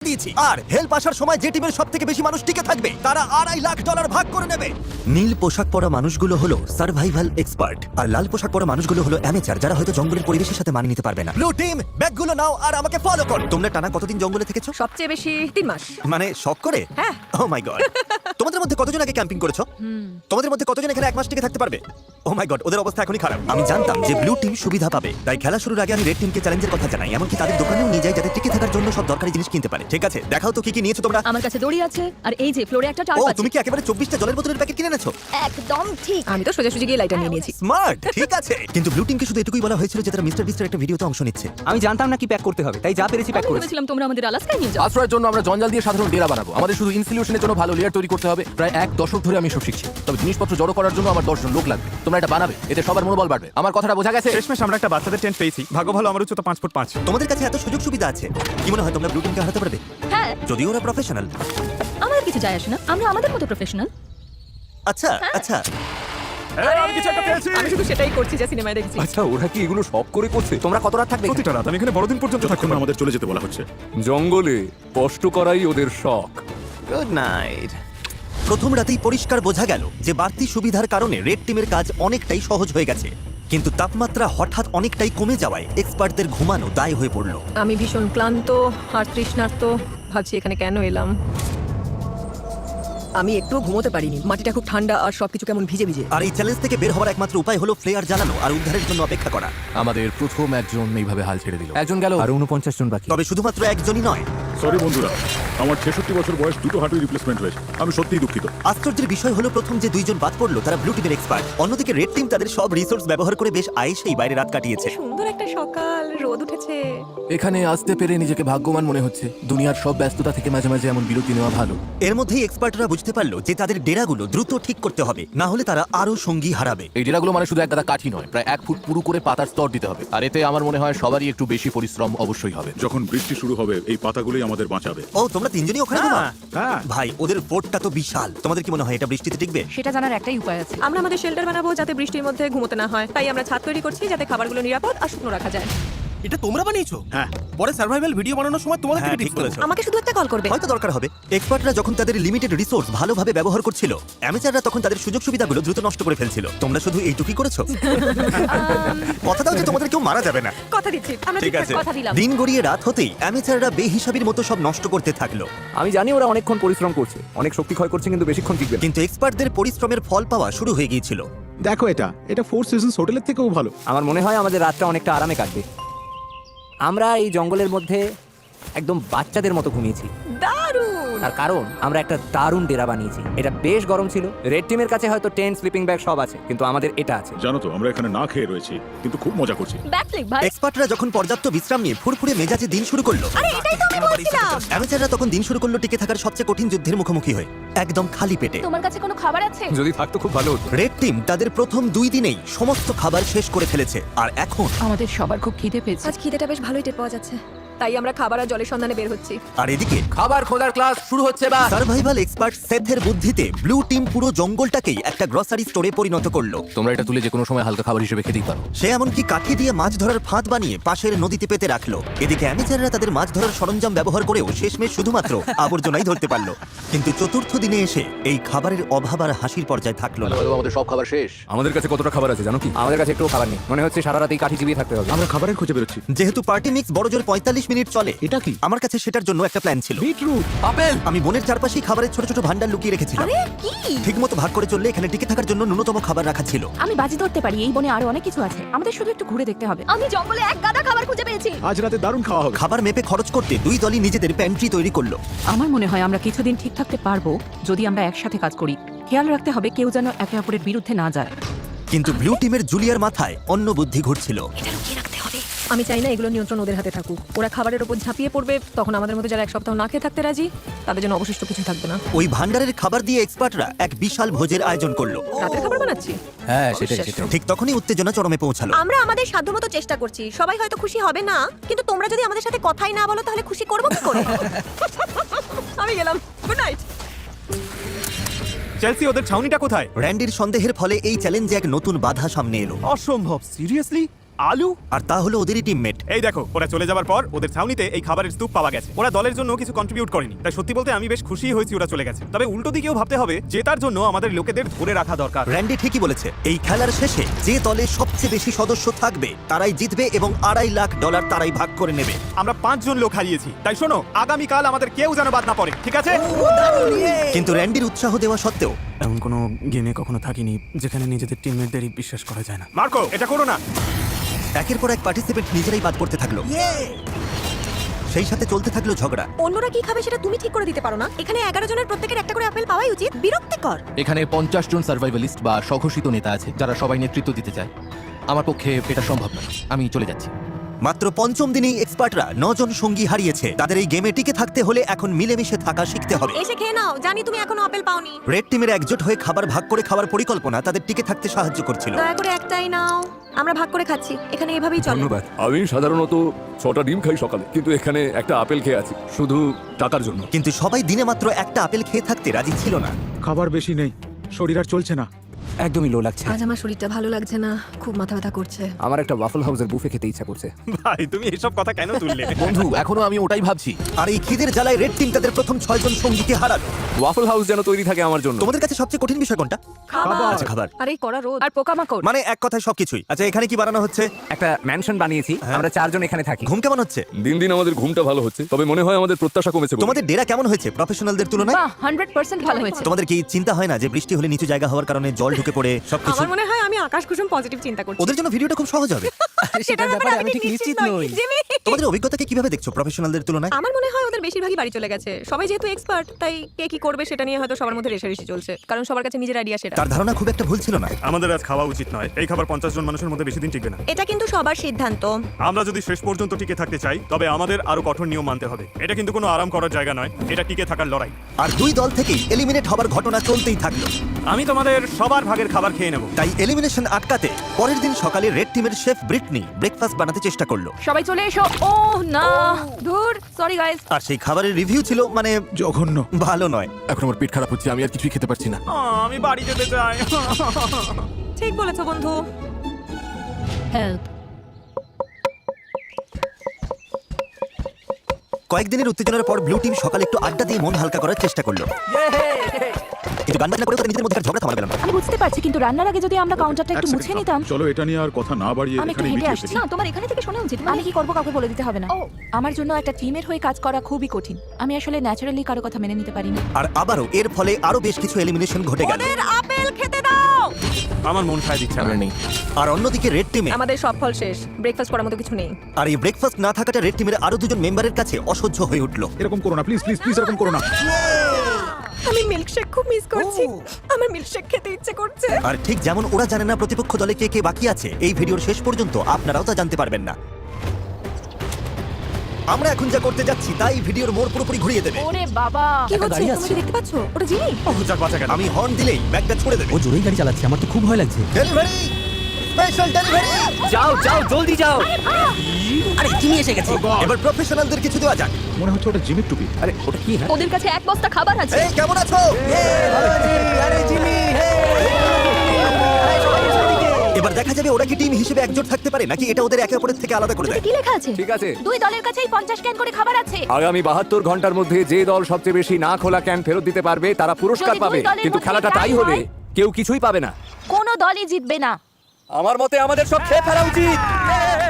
দিয়েছি, আর হেল্প আসার সময় যে টিমের সবথেকে বেশি মানুষ টিকে থাকবে তারা $2.5 লাখ ভাগ করে নেবে। নীল পোশাক পরা মানুষগুলো হলো সার্ভাইভাল এক্সপার্ট, আর লাল পোশাক পরা মানুষগুলো হলো অ্যামেচার, যারা হয়তো জঙ্গলের পরিবেশের সাথে মানিয়ে নিতে পারবে না। ব্লু টিম, ব্যাগগুলো নাও আর আমাকে ফলো করো। তোমরা টানা কতদিন জঙ্গলে থেকেছো? সবচেয়ে বেশি 3 মাস। মানে শখ করে? হ্যাঁ। ও মাই গড। তোমাদের মধ্যে কতজন আগে ক্যাম্পিং করেছো? তোমাদের মধ্যে কতজন এখানে 1 মাস টিকে থাকতে পারবে? ও মাই গড, ওদের অবস্থা এখনই খারাপ। আমি জানতাম যে ব্লু টিম সুবিধা পাবে, তাই খেলা শুরুর আগে আমি রেড টিমকে চ্যালেঞ্জের কথা জানাই, এমনকি তাদের দোকানেও নিয়ে যাই যাতে টিকে থাকার জন্য সব দরকারি জিনিস কিনতে পারে। ঠিক আছে, দেখাও তো কি কি নিয়েছো তোমরা। আমার কাছে দড়ি আছে আর এই যে ফ্লোরে একটা ও, টার্প আছে। তুমি কি একেবারে 24টা জলের বোতলের প্যাকেট কিনে এনেছো? একদম ঠিক। আমি তো সোজাসুজি গিয়ে লাইটার নিয়ে নিয়েছি। স্মার্ট, ঠিক আছে। কিন্তু ব্লু টিমকে শুধু এটুকুই বলা হয়েছিল যে তারা মিস্টার বিস্টের একটা ভিডিওতে অংশ নিচ্ছে। আমি জানতাম না কি প্যাক করতে হবে, তাই যা পেরেছি প্যাক আমি করেছি। ভেবেছিলাম তোমরা আমাদের আলাস্কায় নিয়ে যাও। আশ্রয়ের জন্য আমরা জঞ্জাল দিয়ে সাধারণ ডেরা বানাবো। আমাদের শুধু ইনসিলিউশনের জন্য ভালো লেয়ার তৈরি করতে হবে। প্রায় 1 দশক ধরে আমি সব শিখছি, তবে জিনিসপত্র জড়ো করার জন্য আমার 10 জন লোক লাগবে। তোমরা এটা বানাবে, এতে সবার মনোবল বাড়বে। আমার কথাটা বোঝা গেছে? শেষমেশ আমরা একটা বাচ্চাদের টেন্ট পেয়েছি। ভাগ্য ভালো আমার উচ্চতা 5 ফুট 5। তোমাদের কাছে এত সুযোগ সুবিধা আছে, কি মনে হয় তোমরা ব্লু টিমকে হারাতে পারবে? হ্যাঁ, যদিও ওরা প্রফেশনাল। আমাদের কিছু যায় আসে না, আমরা আমাদের মতো প্রফেশনাল। আচ্ছা আচ্ছা, আমি কিছু একটা পেয়েছি। আমি শুধু সেটাই করছি যা সিনেমায় দেখেছি। আচ্ছা, ওরা কি এগুলো শখ করে করছে? তোমরা কত রাত থাকবে এখানে? প্রতিটা রাত আমি এখানে বড়দিন পর্যন্ত থাকতে পারবো। আমাদের চলে যেতে বলা হচ্ছে। জঙ্গলে কষ্ট করাই ওদের শখ। Good night. প্রথম রাতেই পরিষ্কার বোঝা গেল যে বাড়তি সুবিধার কারণে রেড টিমের কাজ অনেকটাই সহজ হয়ে গেছে, কিন্তু তাপমাত্রা হঠাৎ অনেকটাই কমে যাওয়ায় এক্সপার্টদের ঘুমানো দায় হয়ে পড়ল। আমি ভীষণ ক্লান্ত আর তৃষ্ণার্ত, ভাবছি এখানে কেন এলাম। আমি একটু ঘুমোতে পারিনি, মাটিটা খুব ঠান্ডা আর সবকিছু কেমন ভিজে ভিজে। আর এই চ্যালেঞ্জ থেকে বের হওয়ার একমাত্র উপায় হলো ফ্লেয়ার জ্বালানো আর উদ্ধারের জন্য অপেক্ষা করা। আমাদের প্রথম একজন এইভাবে হাল ছেড়ে দিল, একজন গেল। আর 49 জন বাকি। তবে শুধুমাত্র একজনই নয়। সরি বন্ধুরা, আমার 66 বছর বয়স, 2টো হাঁটুর রিপ্লেসমেন্ট হয়েছে। আমি সত্যিই দুঃখিত। আশ্চর্যের বিষয় হলো প্রথম যে 2 জন বাদ পড়লো তারা ব্লু টিমের এক্সপার্ট। অন্যদিকে রেড টিম তাদের সব রিসোর্স ব্যবহার করে বেশ আয়েশেই বাইরে রাত কাটিয়েছে। সুন্দর একটা সকাল, রোদ উঠেছে। এখানে আসতে পেরে নিজেকে ভাগ্যবান মনে হচ্ছে। দুনিয়ার সব ব্যস্ততা থেকে মাঝে মাঝে এমন বিরতি নেওয়া ভালো। এর মধ্যেই এক্সপার্টরা বুঝতে পারলো যে তাদের ডেরাগুলো দ্রুত ঠিক করতে হবে, না হলে তারা আরো সঙ্গী হারাবে। এই ডেরাগুলো মানে শুধু এক গাদা কাঠি নয়, প্রায় 1 ফুট পুরু করে পাতার স্তর দিতে হবে। আর এতে আমার মনে হয় সবারই একটু বেশি পরিশ্রম অবশ্যই হবে। যখন বৃষ্টি শুরু হবে এই পাতাগুলোই আমাদের বাঁচাবে। ও, তোমরা 3 জনই ওখানে ঘুমাও? হ্যাঁ। ভাই, ওদের ফোর্টটা তো বিশাল। তোমাদের কি মনে হয় এটা বৃষ্টিতে টিকবে? সেটা জানার একটাই উপায় আছে। আমরা আমাদের শেল্টার বানাবো যাতে বৃষ্টির মধ্যে ঘুমোতে না হয়, তাই আমরা ছাদ তৈরি করছি যাতে খাবারগুলো নিরাপদ আর শুকনো রাখা যায়। এটা তোমরা বানিয়েছো? হ্যাঁ। পরে সার্ভাইভাল ভিডিও বানানোর সময় তোমাদের হ্যাঁ, থেকে ঠিক টিপস বলেছো। আমাকে শুধু একটা কল করবে। হয়তো দরকার হবে। এক্সপার্টরা যখন তাদের লিমিটেড রিসোর্স ভালোভাবে ব্যবহার করছিল, অ্যামেচাররা তখন তাদের সুযোগ সুবিধাগুলো দ্রুত নষ্ট করে ফেলছিল। তোমরা শুধু এইটুকুই করেছো। কথা দাও যে তোমাদের কেউ মারা যাবে না। কথা দিচ্ছি আমরা ঠিক ঠিকঠাক আছে। কথা দিলাম। দিন গড়িয়ে রাত হতেই অ্যামেচাররা বেহিসাবির মতো সব নষ্ট করতে থাকলো। আমি জানি ওরা অনেকক্ষণ পরিশ্রম করছে, অনেক শক্তি ক্ষয় করছে, কিন্তু বেশিক্ষণ টিকবে না। কিন্তু এক্সপার্টদের পরিশ্রমের ফল পাওয়া শুরু হয়ে গিয়েছিল। দেখো, এটা 4 সিজনস হোটেলের থেকেও ভালো। আমার মনে হয় আমাদের রাতটা অনেকটা আরামে কাটবে। আমরা এই জঙ্গলের মধ্যে একদম বাচ্চাদের মতো ঘুমিয়েছি। দারুণ। তার কারণ আমরা একটা দারুণ ডেরা বানিয়েছি। এটা বেশ গরম ছিল। রেড টিমের কাছে হয়তো টেন্ট, স্লিপিং ব্যাগ সব আছে, কিন্তু আমাদের এটা আছে। জানো তো, আমরা এখানে না খেয়ে রয়েছি, কিন্তু খুব মজা করছি। ব্যাকফ্লিপ ভাই। এক্সপার্টরা যখন পর্যাপ্ত বিশ্রাম নিয়ে ফুরফুরে মেজাজে দিন শুরু করলো, আরে এটাই তো আমি বলছিলাম। অ্যামেচাররা তখন দিন শুরু করলো টিকে থাকার সবচেয়ে কঠিন যুদ্ধের মুখোমুখি হয়ে, একদম খালি পেটে। তোমার কাছে কোনো খাবার আছে? যদি থাকতো খুব ভালো হতো। রেড টিম তাদের প্রথম 2 দিনেই সমস্ত খাবার শেষ করে ফেলেছে, আর এখন আমাদের সবার খুব খিদে পেয়েছে। আজ খিদেটা বেশ ভালোই টের পাওয়া যাচ্ছে, তাই আমরা খাবার আর জলের সন্ধানে বের হচ্ছি। আর এদিকে খাবার খোঁজার ক্লাস শুরু হচ্ছে বা। সার্ভাইভাল এক্সপার্ট সেথের বুদ্ধিতে ব্লু টিম পুরো জঙ্গলটাকেই একটা গ্রসারি স্টোরে পরিণত করলো। তোমরা এটা তুলে যে কোনো সময় হালকা খাবার হিসেবে খেতেই পারো। সে এমনকি কাঠি দিয়ে মাছ ধরার ফাঁদ বানিয়ে পাশের নদীতে পেতে রাখলো। এদিকে অ্যামেচাররা তাদের মাছ ধরার সরঞ্জাম ব্যবহার করেও শেষমেশ শুধুমাত্র আবর্জনাই ধরতে পারলো। কিন্তু চতুর্থ দিনে এসে এই খাবারের অভাব আর হাসির পর্যায়ে থাকলো না। আমাদের সব খাবার শেষ। আমাদের কাছে কতটা খাবার আছে জানো কি? আমাদের কাছে একটু খাবার নেই। মনে হচ্ছে সারা রাত এই কাঠি চিবিয়ে থাকতে হবে। আমরা খাবারের খোঁজে বেরোচ্ছি। যেহেতু পার্টি মিক্স বড় জোর 45 মিনিট চলে, এটা কি? আমার কাছে সেটার জন্য একটা প্ল্যান ছিল। বিটরুট। আপেল। আমি বনের চারপাশেই খাবারের ছোট ছোট ভান্ডার লুকিয়ে রেখেছিলাম। আরে কি? ঠিকমতো ভাগ করে চললে এখানে টিকে থাকার জন্য ন্যূনতম খাবার রাখা ছিল। আমি বাজি ধরতে পারি এই বনে আরো অনেক কিছু আছে, আমাদের শুধু একটু ঘুরে দেখতে হবে। আমি জঙ্গলে এক গাদা খাবার খুঁজে পেয়েছি। আজ রাতে দারুণ খাওয়া হবে। খাবার মেপে খরচ করতে 2 দলই নিজেদের প্যান্ট্রি তৈরি করলো। আমার মনে হয় আমরা কিছুদিন ঠিক থাকতে পারবো যদি আমরা একসাথে কাজ করি। খেয়াল রাখতে হবে কেউ যেন একে অপরের বিরুদ্ধে না যায়। কিন্তু ব্লু টিমের জুলিয়ার মাথায় অন্য বুদ্ধি ঘুরছিল। আমি চাই না এগুলো নিয়ন্ত্রণ ওদের হাতে থাকুক। ওরা খাবারের উপর ঝাঁপিয়ে পড়বে, তখন আমাদের মধ্যে যারা 1 সপ্তাহ না খেয়ে থাকতে রাজি তাদের জন্য অবশিষ্ট কিছু থাকবে না। ওই ভান্ডারের খাবার দিয়ে এক্সপার্টরা এক বিশাল ভোজের আয়োজন করলো। রাতের খাবার বানাচ্ছি। হ্যাঁ, সেটাই। ঠিক তখনই উত্তেজনা চরমে পৌঁছালো। আমরা আমাদের সাধ্যমতো চেষ্টা করছি, সবাই হয়তো খুশি হবে না, কিন্তু তোমরা যদি আমাদের সাথে কথাই না বলো তাহলে খুশি করবো কি করে? আমি গেলাম, গুড নাইট। চেলসি, ওদের ছাউনিটা কোথায়? র্যান্ডির সন্দেহের ফলে এই চ্যালেঞ্জে এক নতুন বাধা সামনে এলো। অসম্ভব, সিরিয়াসলি? আলু? আর তা হলো ওদেরই টিমমেট। এই দেখো, ওরা চলে যাওয়ার পর ওদের ছাউনিতে এই খাবারের স্তূপ পাওয়া গেছে। ওরা দলের জন্য কিছু কন্ট্রিবিউট করেনি, তাই সত্যি বলতে আমি বেশ খুশি হয়েছি ওরা চলে গেছে। তবে উল্টো দিকেও ভাবতে হবে, জেতার জন্য আমাদের লোকেদের ধরে রাখা দরকার। র্যান্ডি ঠিকই বলেছে, এই খেলার শেষে যে দলে সবচেয়ে বেশি সদস্য থাকবে তারাই জিতবে এবং $2.5 লাখ তারাই ভাগ করে নেবে। আমরা 5 জন লোক হারিয়েছি, তাই শোনো, আগামীকাল আমাদের কেউ যেন বাদ না পড়ে, ঠিক আছে? কিন্তু র্যান্ডির উৎসাহ দেওয়া সত্ত্বেও এমন কোনো গেমে কখনো থাকিনি যেখানে নিজেদের টিমমেটদেরই বিশ্বাস করা যায় না। মার্কো, এটা করো না। একের পর এক পার্টিসিপেন্ট নিজেরাই বাদ পড়তে থাকলো। সেই সাথে চলতে থাকলো ঝগড়া। অন্যরা কি খাবে সেটা তুমি ঠিক করে দিতে পারো না? এখানে 11 জনের প্রত্যেকের একটা করে আপেল পাওয়াই উচিত। বিরক্তিকর। এখানে 50 জন সার্ভাইভালিস্ট বা স্বঘোষিত নেতা আছে যারা সবাই নেতৃত্ব দিতে চায়। আমার পক্ষে এটা সম্ভব নয়, আমি চলে যাচ্ছি। মাত্র 5ম দিনেই এক্সপার্টরা 9 জন সঙ্গী হারিয়েছে। তাদের এই গেমে টিকে থাকতে হলে এখন মিলেমিশে থাকা শিখতে হবে। এসে খেয়ে নাও, জানি তুমি এখনো আপেল পাওনি। রেড টিমের একজোট হয়ে খাবার ভাগ করে খাওয়ার পরিকল্পনা তাদের টিকে থাকতে সাহায্য করছিল। দয়া করে একটাই নাও, আমরা ভাগ করে খাচ্ছি, এখানে এভাবেই চলে। ধন্যবাদ। আমি সাধারণত 6টা ডিম খাই সকালে, কিন্তু এখানে একটা আপেল খেয়ে আছি শুধু টাকার জন্য। কিন্তু সবাই দিনে মাত্র একটা আপেল খেয়ে থাকতে রাজি ছিল না। খাবার বেশি নেই, শরীর আর চলছে না। একদমই লো লাগছে। আজ আমার শরীরটা ভালো লাগছে না, খুব মাথা ব্যথা করছে। আমার একটা ওয়াফল হাউসের বুফে খেতে ইচ্ছা করছে। ভাই, তুমি এসব কথা কেন তুললে? বন্ধু, এখনো আমি ওটাই ভাবছি। আর এই খিদের জ্বালায় রেড টিম তাদের প্রথম 6 জন সঙ্গীকে হারালো। ওয়াফল হাউস যেন তৈরি থাকে আমার জন্য। তোমাদের কাছে সবচেয়ে কঠিন বিষয় কোনটা? আচ্ছা, খাবার। আরে কড়া রোদ। আর পোকামাকড়। মানে এক কথায় সবকিছুই। আচ্ছা, এখানে কি বানানো হচ্ছে? একটা ম্যানশন বানিয়েছি, আমরা 4 জন এখানে থাকি। ঘুম কেমন হচ্ছে? দিন দিন আমাদের ঘুমটা ভালো হচ্ছে, তবে মনে হয় আমাদের প্রত্যাশা কমেছে বলে। তোমাদের ডেরা কেমন হয়েছে প্রফেশনালদের তুলনায়? বাহ 100% ভালো হয়েছে। তোমাদের কি চিন্তা হয় না যে বৃষ্টি হলে নিচু জায়গা হওয়ার কারণে জল ঢুকে পড়ে সবকিছু? আমার মনে হয় আমি আকাশ কুসুম পজিটিভ চিন্তা করছি। ওদের জন্য ভিডিওটা খুব সহজ হবে। সেটার ব্যাপারে আমি ঠিক নিশ্চিত নই। জিমি, তোমাদের অভিজ্ঞতাকে কিভাবে দেখছো প্রফেশনালদের তুলনায়? আমার মনে হয় ওদের বেশিরভাগই বাড়ি চলে গেছে। সবাই যেহেতু এক্সপার্ট, তাই কে কি করবে সেটা নিয়ে হয়তো সবার মধ্যে রেষারেষি চলছে, কারণ সবার কাছে নিজের আইডিয়া সেটা। তার ধারণা খুব একটা ভুল ছিল না। আমাদের আজ খাওয়া উচিত নয়। এই খাবার 50 জন মানুষের মধ্যে বেশি দিন টিকবে না। এটা কিন্তু সবার সিদ্ধান্ত। আমরা যদি শেষ পর্যন্ত টিকে থাকতে চাই, তবে আমাদের আরো কঠোর নিয়ম মানতে হবে। এটা কিন্তু কোনো আরাম করার জায়গা নয়, এটা টিকে থাকার লড়াই। আর দুই দল থেকেই এলিমিনেট হবার ঘটনা চলতেই থাকলো। আমি তোমাদের সবার ভাগের খাবার খেয়ে নেব। তাই এলিমিনেশন আটকাতে পরের দিন সকালে রেড টিমের শেফ ব্রিটনি ব্রেকফাস্ট বানাতে চেষ্টা করলো। সবাই চলে এসো। ও না, ধুর, সরি গাইস। আর সেই খাবারের রিভিউ ছিল মানে জঘন্য। ভালো নয়। এখন আমার পেট খারাপ হচ্ছে, আমি আর কিছুই খেতে পারছি না। আমি বাড়ি যেতে চাই। ঠিক বলেছো বন্ধু। হেল্প। কয়েকদিনের উত্তেজনার পর ব্লু টিম সকালে একটু আড্ডা দিয়ে মন হালকা করার চেষ্টা করলো। কিন্তু গান বাজনা করে তাদের নিজেদের মধ্যে ঝগড়া থামার গেল না। আমি বুঝতে পারছি, কিন্তু রান্নার আগে যদি আমরা কাউন্টারটা একটু মুছে নিতাম। চলো এটা নিয়ে আর কথা না বাড়িয়ে আমি একটু এখানে হেঁটে মিটিয়ে আসছি। ফেলি। না, তোমার এখানে থেকে শোনা উচিত। আমি কি করবো কাউকে বলে দিতে হবে না। আমার জন্য একটা টিমের হয়ে কাজ করা খুবই কঠিন। আমি আসলে ন্যাচারালি কারো কথা মেনে নিতে পারি না। আর আবারও এর ফলে আরো বেশ কিছু এলিমিনেশন ঘটে গেল। ওদের আপেল খেতে দাও। আমার মন সায় দিচ্ছে না। আমার নেই। আর অন্যদিকে রেড টিমে আমাদের সব ফল শেষ, ব্রেকফাস্ট করার মতো কিছু নেই। আর এই ব্রেকফাস্ট না থাকাটা রেড টিমের আরো দুজন মেম্বারের কাছে অসহ্য হয়ে উঠলো। এরকম করো না প্লিজ প্লিজ প্লিজ, এরকম করো না। আমি মিল্কশেক খুব মিস করছি। আমার মিল্কশেক খেতে ইচ্ছে করছে। আর ঠিক যেমন ওরা জানে না প্রতিপক্ষ দলে কে কে বাকি আছে, এই ভিডিওর শেষ পর্যন্ত আপনারাও তা জানতে পারবেন না। আমরা এখন যা করতে যাচ্ছি তাই ভিডিওর মোড় পুরোপুরি ঘুরিয়ে দেবে। ওরে বাবা, কি হচ্ছে তুমি কি দেখতে পাচ্ছো? ওটা জিমি। যাক, বাঁচা গেল। আমি হর্ন দিলেই ব্যাগটা ছুড়ে দেবে। ও জোরেই গাড়ি চালাচ্ছে, আমার তো খুব ভয় লাগছে। Delivery, special delivery. যাও যাও, জলদি যাও। আরে জিমি এসে গেছে। এবার প্রফেশনালদের কিছু দেওয়া যাক। মনে হচ্ছে ওটা জিমির টুপি। আরে ওটা কি? হ্যাঁ, ওদের কাছে এক বস্তা খাবার আছে। এই কেমন আছো? এবার দেখা যাবে ওরা কি টিম হিসেবে একজোট থাকতে পারে নাকি এটা ওদের একে অপরের থেকে আলাদা করে দেয়। কি লেখা আছে? ঠিক আছে। দুই দলের কাছেই 50 ক্যান করে খাবার আছে। আগামী 72 ঘন্টার মধ্যে যে দল সবচেয়ে বেশি না খোলা ক্যান ফেরত দিতে পারবে তারা পুরস্কার যদি দুই পাবে, দলের কিন্তু মধ্যে খেলাটা তাই tie হলে হয়, কেউ কিছুই পাবে না। কোনো দলই জিতবে না। আমার মতে আমাদের সব খেয়ে ফেলা উচিত।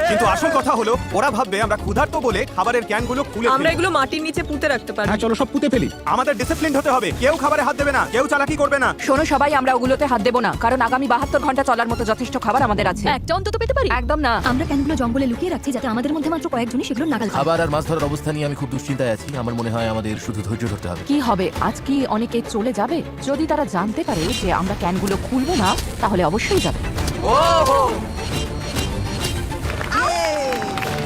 কিন্তু আসল কথা হলো, ওরা ভাববে আমরা ক্ষুধার্ত বলে খাবারের ক্যানগুলো খুলে আমরা ফেলি। এগুলো মাটির নিচে পুঁতে রাখতে পারি। হ্যাঁ চলো সব পুঁতে ফেলি। আমাদের ডিসিপ্লিন হতে হবে। কেউ খাবারে হাত দেবে না, কেউ চালাকি করবে না। শোনো সবাই, আমরা ওগুলোতে হাত দেবো না, কারণ আগামী 72 ঘন্টা চলার মতো যথেষ্ট খাবার আমাদের আছে। একটা অন্তত পেতে পারি। একদম না। আমরা ক্যানগুলো জঙ্গলে লুকিয়ে রাখছি যাতে আমাদের মধ্যে মাত্র কয়েকজনই সেগুলো নাগাল পায়। খাবার আর মাছ ধরার অবস্থা নিয়ে আমি খুব দুশ্চিন্তায় আছি। আমার মনে হয় আমাদের শুধু ধৈর্য ধরতে হবে। কি হবে, আজ কি অনেকে চলে যাবে? যদি তারা জানতে পারে যে আমরা ক্যানগুলো খুলবো না, তাহলে অবশ্যই যাবে।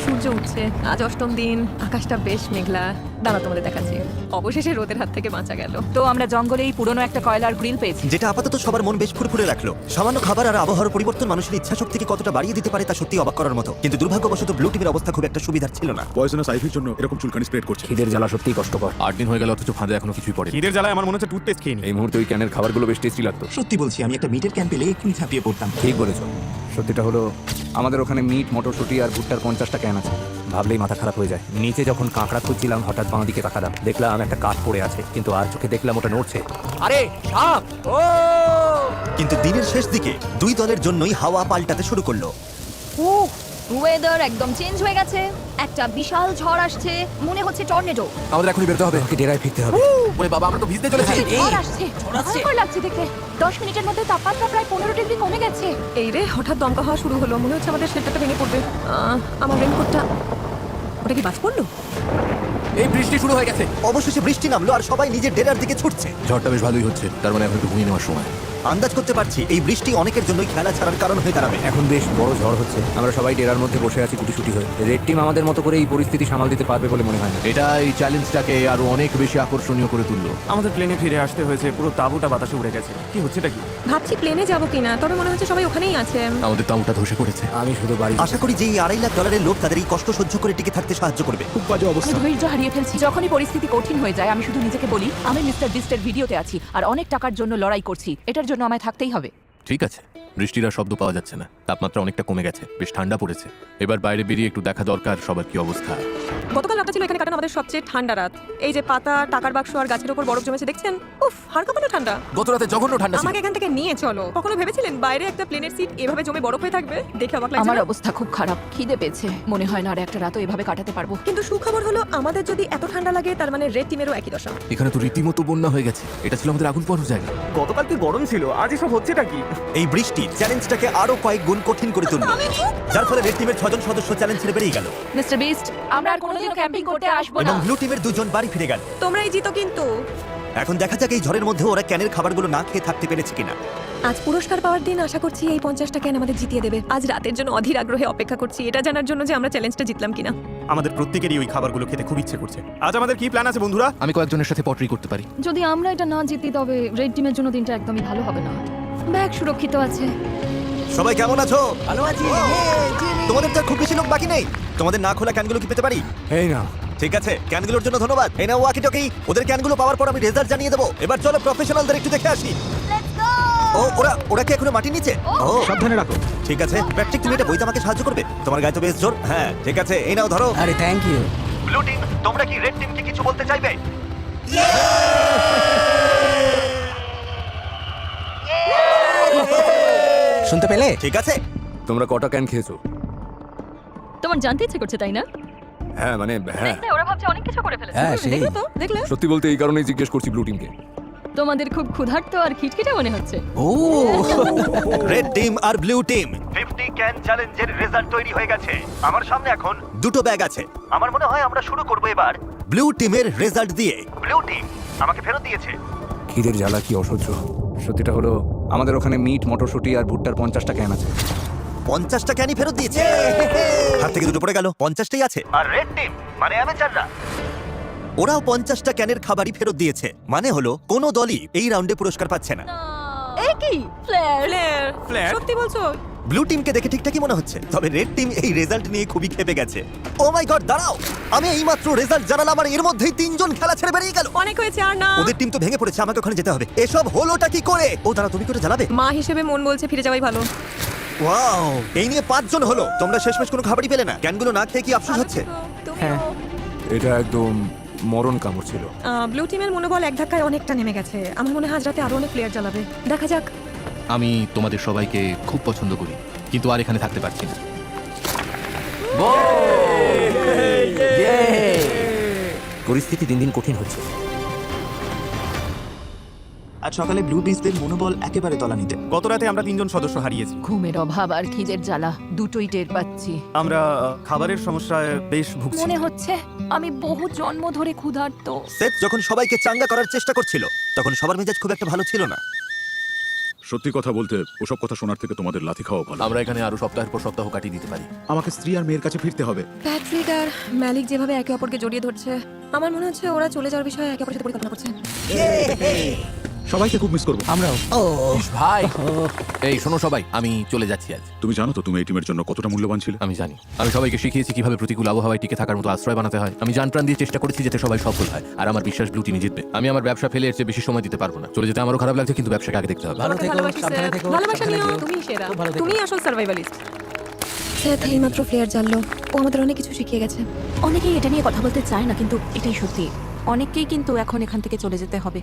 সূর্য উঠছে, আজ অষ্টম দিন, আকাশটা বেশ মেঘলা। দাঁড়া তোমাদের দেখাচ্ছি। অবশেষে রোদের হাত থেকে বাঁচা গেল। তো আমরা জঙ্গলে এই পুরনো একটা কয়লার গ্রিল পেয়েছি। যেটা আপাতত সবার মন বেশ ফুরফুরে রাখলো। সামান্য খাবার আর আবহাওয়ার পরিবর্তন মানুষের ইচ্ছাশক্তিকে কতটা বাড়িয়ে দিতে পারে তা সত্যি অবাক করার মতো। কিন্তু দুর্ভাগ্যবশত ব্লু টিমের অবস্থা খুব একটা সুবিধার ছিল না। পয়জনাস আইভির জন্য এরকম চুলকানি স্প্রেড করছে। খিদের জ্বালা সত্যিই কষ্টকর। 8 দিন হয়ে গেল অথচ ফাঁদে এখনো কিছুই পড়ে। খিদের জ্বালায় আমার মনে হচ্ছে টুথপেস্ট খেয়ে নি। এই মুহূর্তে ওই ক্যানের খাবারগুলো বেশ টেস্টি লাগতো। সত্যি বলছি, আমি একটা মিটের ক্যান পেলে এক্ষুনি ঝাঁপিয়ে পড়তাম। ঠিক বলেছো। সত্যিটা হলো আমাদের ওখানে মিট মটরশুঁটি আর ভুট্টার 50টা ক্যান আছে। ভাবলেই মাথা খারাপ হয়ে যায়। নিচে যখন কাঁকড়া খুঁজছিলাম হঠাৎ বাঁ দিকে তাকালাম, দেখলাম একটা কাঠ পড়ে আছে, কিন্তু আর চোখে দেখলাম ওটা নড়ছে। আরে সাপ! ও কিন্তু দিনের শেষ দিকে দুই দলের জন্যই হাওয়া পাল্টাতে শুরু করলো। ওয়েদার একদম চেঞ্জ হয়ে গেছে, একটা বিশাল ঝড় আসছে, মনে হচ্ছে টর্নেডো। আমাদের এখনই বেরোতে হবে। আমাকে ডেরায় ফিরতে হবে। ওরে বাবা, আমরা তো ভিজতে চলেছি। ঝড় আসছে, ভয়ঙ্কর লাগছে দেখতে। 10 মিনিটের মধ্যে তাপমাত্রা প্রায় 15 ডিগ্রি কমে গেছে। এই রে, হঠাৎ দমকা হওয়া শুরু হলো, মনে হচ্ছে আমাদের শেল্টারটা ভেঙে পড়বে। আমার রেনকোটটা, ওটা কি বাজ পড়লো? এই বৃষ্টি শুরু হয়ে গেছে। অবশেষে বৃষ্টি নামলো আর সবাই নিজের ডেরার দিকে ছুটছে। ঝড়টা বেশ ভালোই হচ্ছে, তার মানে এখন একটু ঘুমিয়ে নেওয়ার সময়। আন্দাজ করতে পারছি এই বৃষ্টি অনেকের জন্যই খেলা ছাড়ার কারণ হয়ে দাঁড়াবে। এখন বেশ বড় ঝড় হচ্ছে, আমরা সবাই ডেরার মধ্যে বসে আছি গুটিসুটি হয়ে। রেড টিম আমাদের মতো করে এই পরিস্থিতি সামাল দিতে পারবে বলে মনে হয় না। এটা এই চ্যালেঞ্জটাকে আরো অনেক বেশি আকর্ষণীয় করে তুললো। আমাদের প্লেনে ফিরে আসতে হয়েছে, পুরো তাঁবুটা বাতাসে উড়ে গেছে। কি হচ্ছেটা কি? ভাবছি প্লেনে যাবো কিনা, তবে মনে হচ্ছে সবাই ওখানেই আছে। আমাদের তাঁবুটা ধসে পড়েছে। আমি শুধু বাড়ি আশা করি যে এই $2.5 লাখ লোক তাদের এই কষ্ট সহ্য করে টিকে থাকতে সাহায্য করবে। খুব বাজে আমি অবস্থা। ধৈর্য হারিয়ে ফেলছি। যখনই পরিস্থিতি কঠিন হয়ে যায় আমি শুধু নিজেকে বলি আমি মিস্টার বিস্টের ভিডিওতে আছি আর অনেক টাকার জন্য লড়াই করছি, এটার জন্য আমায় থাকতেই হবে। ঠিক আছে, বৃষ্টির আর শব্দ পাওয়া যাচ্ছে না, তাপমাত্রা অনেকটা কমে গেছে, বেশ ঠান্ডা পড়েছে। এবার বাইরে বেরিয়ে একটু দেখা দরকার সবার কি অবস্থা। গতকাল রাতটা ছিল এখানে কাটানো আমাদের সবচেয়ে ঠান্ডা রাত। এই যে পাতা, টাকার বাক্স আর গাছের উপর বরফ জমেছে দেখছেন, উফ, হাড় কাঁপানো ঠান্ডা। গত রাতে জঘন্য ঠান্ডা ছিল। আমাকে এখান থেকে নিয়ে চলো। কখনো ভেবেছিলেন বাইরে একটা প্লেনের সিট এভাবে জমে বরফ হয়ে থাকবে? দেখে অবাক লাগছে আমার না? অবস্থা খুব খারাপ, খিদে পেয়েছে। মনে হয় না আর একটা রাতও এভাবে কাটাতে পারবো। কিন্তু সুখবর হলো আমাদের যদি এত ঠান্ডা লাগে তার মানে রেড টিমেরও একই দশা। এখানে তো রীতিমতো বন্যা হয়ে গেছে। এটা ছিল আমাদের আগুন পোহানোর জায়গা। গতকাল কি গরম ছিল, আজ এসব হচ্ছেটা কি? এই বৃষ্টি চ্যালেঞ্জটাকে আরো কয়েক গুণ কঠিন করে তুললো, যার ফলে রেড টিমের 6 জন সদস্য চ্যালেঞ্জ ছেড়ে বেরিয়ে গেল মিস্টার বিস্ট, আমরা আর কোনোদিনও ক্যাম্পিং করতে আসবো না। এবং ব্লু টিমের 2 জন বাড়ি ফিরে গেল। তোমরাই জিতো কিন্তু। এখন দেখা যাক এই ঝড়ের মধ্যে ওরা ক্যানের খাবারগুলো না খেয়ে থাকতে পেরেছে কিনা। আজ পুরস্কার পাওয়ার দিন, আশা করছি এই 50টা ক্যান আমাদের জিতিয়ে দেবে। আজ রাতের জন্য অধীর আগ্রহে অপেক্ষা করছি, এটা জানার জন্য যে আমরা চ্যালেঞ্জটা জিতলাম কিনা। আমাদের প্রত্যেকেরই ওই খাবারগুলো খেতে খুব ইচ্ছে করছে। আজ আমাদের কি প্ল্যান আছে বন্ধুরা? আমি কয়েকজনের সাথে পটরি করতে পারি। যদি আমরা এটা না জিতি তবে রেড টিমের জন্য দিনটা একদমই ভালো হবে না। ব্যাগ সুরক্ষিত আছে। সবাই কেমন আছো? ভালো আছি। তোমাদের তো আর খুব বেশি লোক বাকি নেই। তোমাদের না খোলা ক্যানগুলো কি পেতে পারি? এই না, ঠিক আছে, ক্যানগুলোর জন্য ধন্যবাদ। এই নাও ওয়াকি টকি। ওদের ক্যানগুলো পাওয়ার পর আমি রেজাল্ট জানিয়ে দেবো। এবার চলো প্রফেশনালদের একটু দেখে আসি। ও ওরা কি এখনো মাটির নিচে? ও সাবধানে রাখো। ঠিক আছে, প্র্যাকটিক তুমি এটা বইতে আমাকে সাহায্য করবে? তোমার গায়ে তো বেশ জোর। হ্যাঁ ঠিক আছে, এই নাও ধরো। আরে থ্যাংক ইউ। ব্লু টিম, তোমরা কি রেড টিমকে কিছু বলতে চাইবে? শুনতে পেলে? ঠিক আছে। তোমরা কটা ক্যান খেয়েছো? তোমার জানতে ইচ্ছে করছে তাই না? হ্যাঁ মানে হ্যাঁ, ওরা ভাবছে অনেক কিছু করে ফেলেছে। হ্যাঁ সেই। দেখলে তো, দেখলে? সত্যি বলতে এই কারণেই জিজ্ঞেস করছি ব্লু টিমকে। তোমাদের খুব ক্ষুধার্ত আর খিটখিটে মনে হচ্ছে। ও রেড টিম আর ব্লু টিম 50 ক্যান চ্যালেঞ্জের রেজাল্ট তৈরি হয়ে গেছে। আমার সামনে এখন 2টো ব্যাগ আছে। আমার মনে হয় আমরা শুরু করব এবার ব্লু টিমের রেজাল্ট দিয়ে। ব্লু টিম আমাকে ফেরত দিয়েছে। খিদের জ্বালা কি অসহ্য। সত্যিটা হলো আমাদের ওখানে মিট মটরশুঁটি আর ভুট্টার 50টা ক্যান আছে। 50টা ক্যানই ফেরত দিয়েছে। হাত থেকে দুটো পড়ে গেল, 50টাই আছে। আর রেড টিম মানে অ্যামেচাররা, ওরাও 50টা ক্যানের খাবারই ফেরত দিয়েছে। মানে হলো কোনো দলই এই রাউন্ডে পুরস্কার পাচ্ছে না। এই কি ফ্লেয়ার? ফ্লেয়ার, সত্যি বলছো? ব্লু টিমকে দেখে ঠিকঠাকই মনে হচ্ছে, তবে রেড টিম এই রেজাল্ট নিয়ে খুবই ক্ষেপে গেছে। ও মাই গড, দাঁড়াও, আমি এইমাত্র রেজাল্ট জানালাম আর এর মধ্যেই 3 জন খেলা ছেড়ে বেরিয়ে গেল। অনেক হয়েছে আর না। ওদের টিম তো ভেঙে পড়েছে, আমাকে ওখানে যেতে হবে। এসব হলোটা কি করে? ও দাঁড়া, তুমি কি ওটা জ্বালাবে? মা হিসেবে মন বলছে ফিরে যাওয়াই ভালো। ওয়াও, এই নিয়ে 5 জন হলো। তোমরা শেষমেশ কোনো খাবারই পেলে না। ক্যানগুলো না খেয়ে কি আফসোস হচ্ছে? হ্যাঁ, এটা একদম মরণ কামড় ছিল। ব্লু টিমের মনোবল এক ধাক্কায় অনেকটা নেমে গেছে। আমার মনে হয় আজ রাতে আরো অনেক প্লেয়ার জ্বালাবে। দেখা যাক। আমি তোমাদের সবাইকে খুব পছন্দ করি, কিন্তু আর এখানে থাকতে পারছি না। পরিস্থিতি দিন দিন কঠিন হচ্ছে। আজ সকালে ব্লু বিচদের মনোবল একেবারে তলানিতে। গত রাতে আমরা 3 জন সদস্য হারিয়েছি। ঘুমের অভাব আর খিদের জ্বালা দুটোই টের পাচ্ছি। আমরা খাবারের সমস্যায় বেশ ভুগছি। মনে হচ্ছে আমি বহু জন্ম ধরে ক্ষুধার্ত। সেট যখন সবাইকে চাঙ্গা করার চেষ্টা করছিল তখন সবার মেজাজ খুব একটা ভালো ছিল না। সত্যি কথা বলতে ওসব কথা শোনার থেকে তোমাদের লাথি খাওয়া ভালো। আমরা এখানে আরো সপ্তাহের পর সপ্তাহ কাটিয়ে দিতে পারি। আমাকে স্ত্রী আর মেয়ের কাছে ফিরতে হবে। প্যাট্রিক আর ম্যালিক যেভাবে একে অপরকে জড়িয়ে ধরছে, আমার মনে হচ্ছে ওরা চলে যাওয়ার বিষয়ে একে অপরের সাথে পরিকল্পনা করছে। সবাইকে খুব মিস করবো। আমরাও ইস, ভাই এই শোনো সবাই, আমি চলে যাচ্ছি আজ। তুমি জানো তো তুমি এই টিমের জন্য কতটা মূল্যবান ছিলে? আমি জানি, আমি সবাইকে শিখিয়েছি কিভাবে প্রতিকূল আবহাওয়ায় টিকে থাকার মতো আশ্রয় বানাতে হয়। আমি জান প্রাণ দিয়ে চেষ্টা করেছি যাতে সবাই সফল হয়, আর আমার বিশ্বাস ব্লু টিমই জিতবে। আমি আমার ব্যবসা ফেলে এর চেয়ে বেশি সময় দিতে পারবো না। চলে যেতে আমারও খারাপ লাগছে, কিন্তু ব্যবসাকে আগে দেখতে হবে। তোমাকে ভালোবাসি, স্যার। ভালোবাসা নিও, তুমিই সেরা। তুমিই আসল সার্ভাইভালিস্ট। স্যার এইমাত্র ফ্লেয়ার জানলো, ও আমাদের অনেক কিছু শিখিয়ে গেছে। অনেকেই এটা নিয়ে কথা বলতে চায় না, কিন্তু এটাই সত্যি। অনেককেই কিন্তু এখন এখান থেকে চলে যেতে হবে।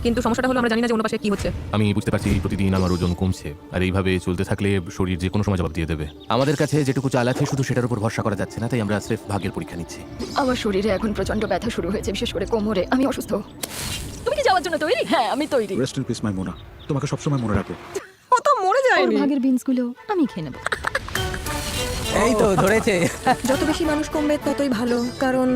কিন্তু সমস্যাটা হলো আমরা জানি না যে অন্য পাশে কি হচ্ছে। আমি বুঝতে পারছি প্রতিদিন আমার ওজন কমছে, আর এইভাবে চলতে থাকলে শরীর যে কোনো সময় জবাব দিয়ে দেবে। আমাদের কাছে যেটুকু চাল আছে শুধু সেটার উপর ভরসা করা যাচ্ছে না, তাই আমরা স্রেফ ভাগ্যের পরীক্ষা নিচ্ছি। আমার শরীরে এখন প্রচন্ড ব্যথা শুরু হয়েছে, বিশেষ করে কোমরে। আমি অসুস্থ। তুমি কি যাওয়ার জন্য তৈরি? হ্যাঁ, আমি তৈরি। রেস্ট ইন পিস মাই মোনা, তোমাকে সবসময় মনে রাখবো। ও তো মরে ওর যায়নি। ভাগের বিনসগুলো আমি খেয়ে নেব। এই তো ধরেছে। যত বেশি মানুষ কমবে ততই ভালো, কারণ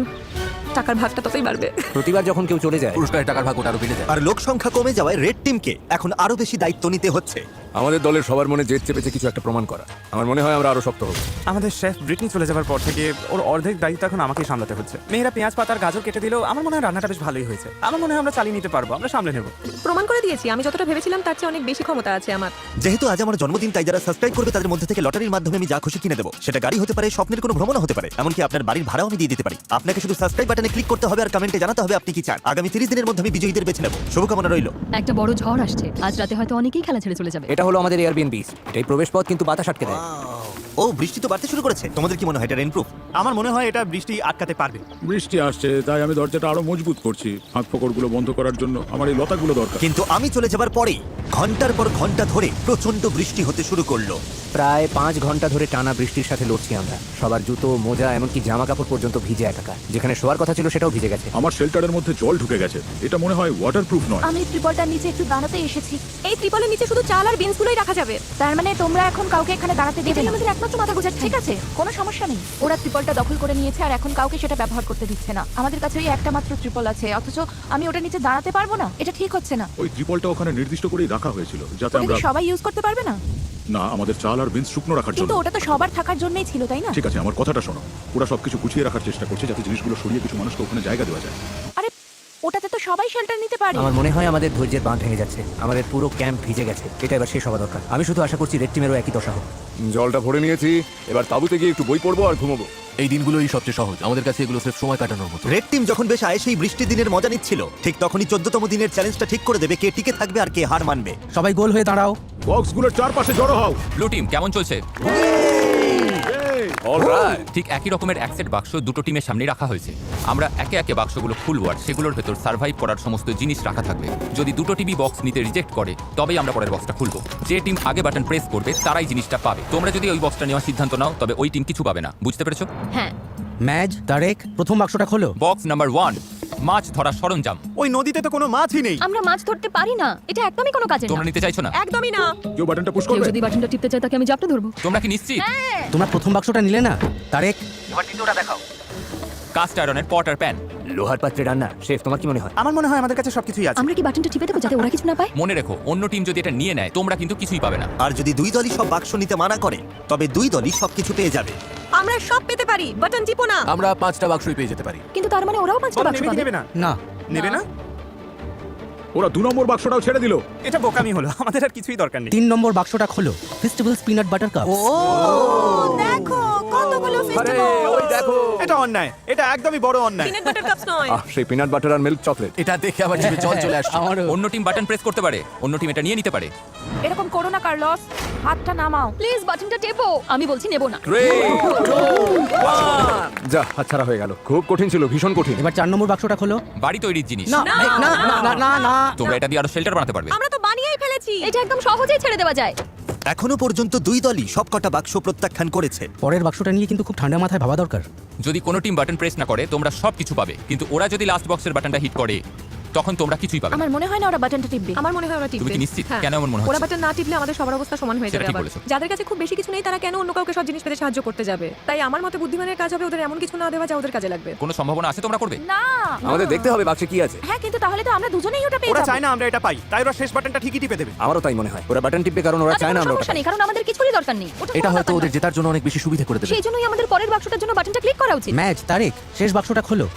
টাকার ভাগটা ততই বাড়বে। প্রতিবার যখন কেউ চলে যায় পুরস্কারের টাকার ভাগ ওটা আরো বেড়ে যায়। আর লোক সংখ্যা কমে যাওয়ায় রেড টিমকে এখন আরো বেশি দায়িত্ব নিতে হচ্ছে। আমাদের দলের সবার মনে জেদ চেপেছে কিছু একটা প্রমাণ করা। আমার মনে হয় আমরা আরো শক্ত হবো। আমাদের শেফ ব্রিটনি চলে যাওয়ার পর থেকে ওর অর্ধেক দায়িত্ব এখন আমাকেই সামলাতে হচ্ছে। মেয়েরা পেঁয়াজ পাতার গাজর কেটে দিলেও আমার মনে হয় রান্নাটা বেশ ভালোই হয়েছে। আমার মনে হয় আমরা চালিয়ে নিতে পারবো, আমরা সামলে নেব। প্রমাণ করে দিয়েছি আমি যতটা ভেবেছিলাম তার চেয়ে অনেক বেশি ক্ষমতা আছে আমার। যেহেতু আজ আমার জন্মদিন, তাই যারা সাবস্ক্রাইব করবে তাদের মধ্যে থেকে লটারির মাধ্যমে আমি যা খুশি কিনে দেবো। সেটা গাড়ি হতে পারে, স্বপ্নের কোনো ভ্রমণ হতে পারে, এমনকি আপনার বাড়ির ভাড়াও আমি দিয়ে দিতে পারি। আপনাকে শুধু সাবস্ক্রাইব বাটনে ক্লিক করতে হবে আর কমেন্টে জানাতে হবে আপনি কি চান। আগামী 30 দিনের মধ্যে আমি বিজয়ীদের বেছে নেব। শুভকামনা রইল। একটা বড় ঝড় আসছে, আজ রাতে হয়তো অনেকেই খেলা ছেড়ে চলে যাবে। এটা হলো আমাদের এয়ারবিএনবি। এটাই প্রবেশ পথ, কিন্তু বাতাস আটকে দেয়। ও, বৃষ্টি তো বাড়তে শুরু করেছে। তোমাদের কি মনে হয় এটা রেইনপ্রুফ? আমার মনে হয় এটা বৃষ্টি আটকাতে পারবে। বৃষ্টি আসছে, তাই আমি দরজাটা আরো মজবুত করছি। ফাঁক ফোকরগুলো বন্ধ করার জন্য আমার এই লতাগুলো দরকার। কিন্তু আমি চলে যাবার পরেই ঘন্টার পর ঘন্টা ধরে প্রচন্ড বৃষ্টি হতে শুরু করলো। প্রায় 5 ঘন্টা ধরে টানা বৃষ্টির সাথে লড়ছি আমরা। সবার জুতো, মোজা, এমনকি জামা কাপড় পর্যন্ত ভিজে একাকার। যেখানে শোয়ার কথা ছিল সেটাও ভিজে গেছে। আমার শেল্টারের মধ্যে জল ঢুকে গেছে। এটা মনে হয় ওয়াটারপ্রুফ নয়। আমি ত্রিপলটার নিচে একটু দাঁড়াতে এসেছি। এই ত্রিপলের নিচে শুধু চাল আর বিনসগুলোই রাখা যাবে। তার মানে তোমরা এখন কাউকে এখানে দাঁড়াতে দেবে এটাই না? আমাদের একমাত্র মাথা গোঁজার ঠিক আছে, কোনো সমস্যা নেই। ওরা ত্রিপলটা দখল করে নিয়েছে আর এখন কাউকে সেটা ব্যবহার করতে দিচ্ছে না। আমাদের কাছে ওই একটা মাত্র ত্রিপল আছে, অথচ আমি ওটা নিচে দাঁড়াতে পারবো না। এটা ঠিক হচ্ছে না। ওই ত্রিপলটা ওখানে নির্দিষ্ট করেই রাখা হয়েছিল যাতে ওটা কি আমরা সবাই ইউজ করতে পারবে না? না, আমাদের চাল আর বিনস শুকনো রাখার জন্য। কিন্তু ওটা তো সবার থাকার জন্যই ছিল, তাই না? ঠিক আছে, আমার কথাটা শোনো। ওরা সবকিছু গুছিয়ে রাখার চেষ্টা করছে যাতে জিনিসগুলো সরিয়ে কিছু মানুষকে ওখানে জায়গা দেওয়া যায়। আরে ওটাতে তো সবাই শেল্টার নিতে পারে। আমার মনে হয় আমাদের ধৈর্যের বাঁধ ভেঙে যাচ্ছে। আমাদের পুরো ক্যাম্প ভিজে গেছে। এটা এবার শেষ হওয়া দরকার। আমি শুধু আশা করছি রেড টিমেরও একই দশা হোক। জলটা ভরে নিয়েছি, এবার তাঁবুতে গিয়ে একটু বই পড়বো আর ঘুমোবো। এই দিনগুলোই সবচেয়ে সহজ, আমাদের কাছে এগুলো স্রেফ সময় কাটানোর মতো। রেড টিম যখন বেশ আয়েসেই বৃষ্টির দিনের মজা নিচ্ছিল, ঠিক তখনই 14তম দিনের চ্যালেঞ্জটা ঠিক করে দেবে কে টিকে থাকবে আর কে হার মানবে। সবাই গোল হয়ে দাঁড়াও। বক্সগুলোর চারপাশে জড়ো হও। ব্লু টিম কেমন চলছে? অলরাইট। ঠিক একই রকমের এক সেট বাক্স দুটো টিমের সামনে রাখা হয়েছে। আমরা একে একে বাক্সগুলো খুলবো আর সেগুলোর ভেতর সার্ভাইভ করার সমস্ত জিনিস রাখা থাকবে। যদি দুটো টিভি বক্স নিতে রিজেক্ট করে তবেই আমরা পরের বক্সটা খুলবো। যে টিম আগে বাটন প্রেস করবে তারাই জিনিসটা পাবে। তোমরা যদি ওই বক্সটা নেওয়ার সিদ্ধান্ত নাও তবে ওই টিম কিছু পাবে না। বুঝতে পেরেছো? হ্যাঁ। ম্যাজ, তারেক, প্রথম বাক্সটা খোলো। বক্স নাম্বার 1, মাছ ধরার সরঞ্জাম। ওই নদীতে তো কোনো মাছই নেই। আমরা মাছ ধরতে পারি না, এটা একদমই কোনো কাজের না। তোমরা নিতে চাইছো না? একদমই না। কেউ বাটনটা পুশ কেউ করবে? যদি বাটনটা টিপতে চায় তাকে আমি জাপটা ধরবো। তোমরা কি নিশ্চিত? তোমরা প্রথম বাক্সটা নিলে না? তারেক, কাস্ট আয়রনের পট আর প্যান। লোহার পাত্রে রান্না। শেফ, তোমার কি মনে হয়? আমার মনে হয় আমাদের কাছে সবকিছুই আছে। আমরা কি বাটনটা টিপে দেবো যাতে ওরা কিছু না পায়? মনে রেখো, অন্য টিম যদি এটা নিয়ে নেয় তোমরা কিন্তু কিছুই পাবে না। আর যদি দুই দলই সব বাক্স নিতে মানা করে, তবে দুই দলই সবকিছু পেয়ে যাবে। আমরা সব পেতে পারি, বাটন টিপো না। আমরা 5টা বাক্সই পেয়ে যেতে পারি। কিন্তু তার মানে ওরাও 5টা বলো, বাক্স নেবে কি পাবে। নেবে না? না। নেবে না? ওরা 2 নম্বর বাক্সটাও ছেড়ে দিল। এটা বোকামি হলো, আমাদের আর কিছুই দরকার নেই। 3 নম্বর বাক্সটা খোলো। Festivals peanut butter cup. দেখো কতগুলো ফেস্টিভ্যাল। ওই দেখো। এটা অন্যায়, এটা একদমই বড় অন্যায়। পিনাট বাটার কাপস নয়। সেই পিনাট বাটার আর মিল্ক চকলেট। এটা দেখে আমার জিভে জল চলে আসছে। অন্য টিম বাটন প্রেস করতে পারে, অন্য টিম এটা নিয়ে নিতে পারে। এরকম করো না কার্লস, হাতটা নামাও। প্লিজ বাটনটা টেপো। আমি বলছি নেব না। 3, 2, 1। যা, হাতছাড়া হয়ে গেল। খুব কঠিন ছিল, ভীষণ কঠিন। এবার 4 নম্বর বাক্সটা খোলো। বাড়ি তৈরির জিনিস। না না না না না না। তোমরা এটা দিয়ে আরো শেল্টার বানাতে পারবে। আমরা তো বানিয়েই ফেলেছি। এটা একদম সহজেই ছেড়ে দেওয়া যায়। এখনো পর্যন্ত দুই দলই সবকটা বাক্স প্রত্যাখ্যান করেছে। পরের বাক্সটা নিয়ে কিন্তু খুব ঠান্ডা মাথায় ভাবা দরকার। যদি কোনো টিম বাটন প্রেস না করে তোমরা সব কিছু পাবে, কিন্তু ওরা যদি লাস্ট বক্সের বাটনটা হিট করে তখন তোমরা কিছুই পাবে না। আমার মনে হয় না ওরা বাটনটা টিপবে। আমার মনে হয় ওরা টিপবে। তুমি কি নিশ্চিত? হ্যাঁ। কেন এমন মনে ওরা হচ্ছে? বাটন না টিপলে আমাদের সবার অবস্থা সমান হয়ে সেটা যাবে ঠিক আবার। বলেছো। যাদের কাছে খুব বেশি কিছু নেই তারা কেন অন্য কাউকে সব জিনিস পেতে সাহায্য করতে যাবে? তাই আমার মতে বুদ্ধিমানের কাজ হবে ওদের এমন কিছু না দেওয়া যা ওদের কাজে লাগবে। কোনো সম্ভাবনা আছে তোমরা করবে? না। আমাদের দেখতে হবে বাক্সে কি আছে। হ্যাঁ, কিন্তু তাহলে তো আমরা দুজনেই ওটা পেয়ে ওরা যাবো। চায় না আমরা এটা পাই, তাই ওরা শেষ বাটনটা ঠিকই টিপে দেবে। আমারও তাই মনে হয়। ওরা বাটন টিপবে কারণ ওরা আচ্ছা, চায় না কোনো আমরা ওটা সমস্যা পাই। নেই, কারণ আমাদের কিছুরই দরকার নেই। ওটা এটা কোনো হয়তো ব্যাপার ওদের না। জেতার জন্য অনেক বেশি সুবিধা করে দেবে। সেই জন্যই আমাদের পরের বাক্সটার জন্য বাটনটা ক্লিক করা উচিত। ম্যাজ, তারেক, শেষ বাক্সটা খোলো।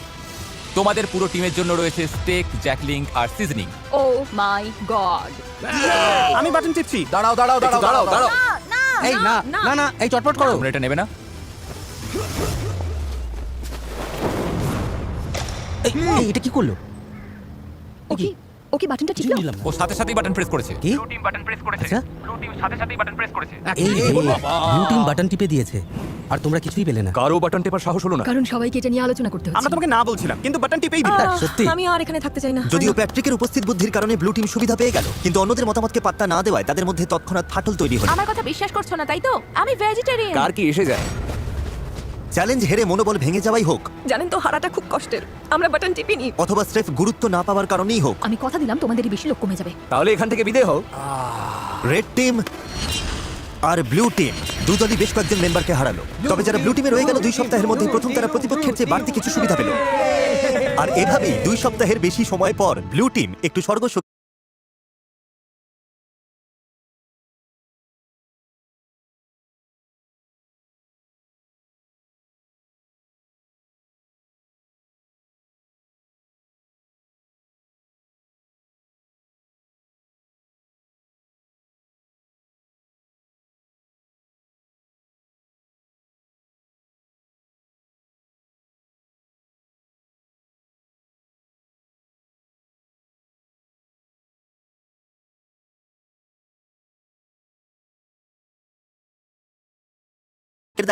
তোমাদের পুরো টিমের জন্য রয়েছে স্টেক, জ্যাকলিং আর সিজনিং। ও মাই গড! আমি বাটন টিপছি। দাঁড়াও দাঁড়াও দাঁড়াও দাঁড়াও দাঁড়াও এই না না না এই চটপট করো। তোমরা এটা নেবে না? এই এটা কি করলো? ও কি বাটনটা টিপলো? ও সাথে সাথেই বাটন প্রেস করেছে। কি? ব্লু টিম বাটন প্রেস করেছে। আচ্ছা। ব্লু টিম সাথে সাথেই বাটন প্রেস করেছে। এই ব্লু টিম বাটন টিপে দিয়েছে আর তোমরা কিছুই পেলে না। কারো বাটন টেপার সাহস হলো না। কারণ সবাইকে এটা নিয়ে আলোচনা করতে আমরা তোমাকে না বলছিলাম, কিন্তু বাটন টিপেই দিলে। সত্যি? আমি আর এখানে থাকতে চাই না। যদিও প্যাট্রিকের উপস্থিত বুদ্ধির কারণে ব্লু টিম সুবিধা পেয়ে গেল, কিন্তু অন্যদের মতামতকে পাত্তা না দেওয়ায় তাদের মধ্যে তৎক্ষণাৎ ফাটল তৈরি হলো। আমার কথা বিশ্বাস করছো না তাই তো? আমি ভেজিটেরিয়ান। কার কি এসে যায়? চ্যালেঞ্জ হেরে মনোবল ভেঙে যাওয়াই হোক, জানেন তো হারাটা খুব কষ্টের। আমরা বাটন টিপিনি। অথবা স্রেফ গুরুত্ব না পাওয়ার কারণেই হোক, আমি কথা দিলাম তোমাদেরই বেশি লোক কমে যাবে। তাহলে এখান থেকে বিদায় হও। রেড টিম আর ব্লু টিম দুদলই বেশ কয়েকজন মেম্বারকে হারালো। তবে যারা ব্লু টিমে রয়ে গেল 2 সপ্তাহের মধ্যে প্রথম তারা প্রতিপক্ষের চেয়ে বাড়তি কিছু সুবিধা পেল। আর এভাবেই 2 সপ্তাহের বেশি সময় পর ব্লু টিম একটু স্বর্গ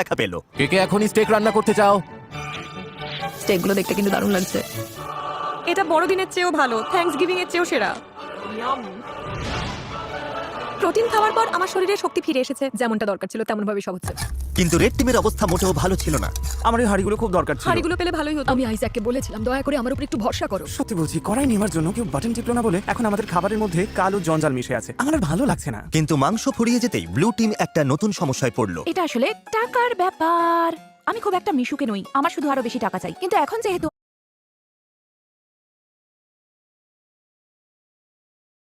দেখা পেল। কে কে এখনই স্টেক রান্না করতে চাও? স্টেকগুলো দেখতে কিন্তু দারুণ লাগছে। এটা বড়দিনের চেয়েও ভালো, থ্যাঙ্কসগিভিং এর চেয়েও সেরা। প্রোটিন খাওয়ার পর আমার শরীরে শক্তি ফিরে এসেছে, যেমনটা দরকার ছিল তেমন ভাবে সব হচ্ছে। কিন্তু রেড টিমের অবস্থা মোটেও ভালো ছিল না। আমার এই হাড়িগুলো খুব দরকার ছিল। হাড়িগুলো পেলে ভালোই হতো। আমি আইজ্যাককে বলেছিলাম দয়া করে আমার উপর একটু ভরসা করো। সত্যি বলছি, কড়াই নেওয়ার জন্য কেউ বাটন টিপলো না বলে এখন আমাদের খাবারের মধ্যে কালো জঞ্জাল মিশে আছে। আমার আর ভালো লাগছে না। কিন্তু মাংস ফুরিয়ে যেতেই ব্লু টিম একটা নতুন সমস্যায় পড়লো। এটা আসলে টাকার ব্যাপার। আমি খুব একটা মিশুকে নই, আমার শুধু আরো বেশি টাকা চাই। কিন্তু এখন যেহেতু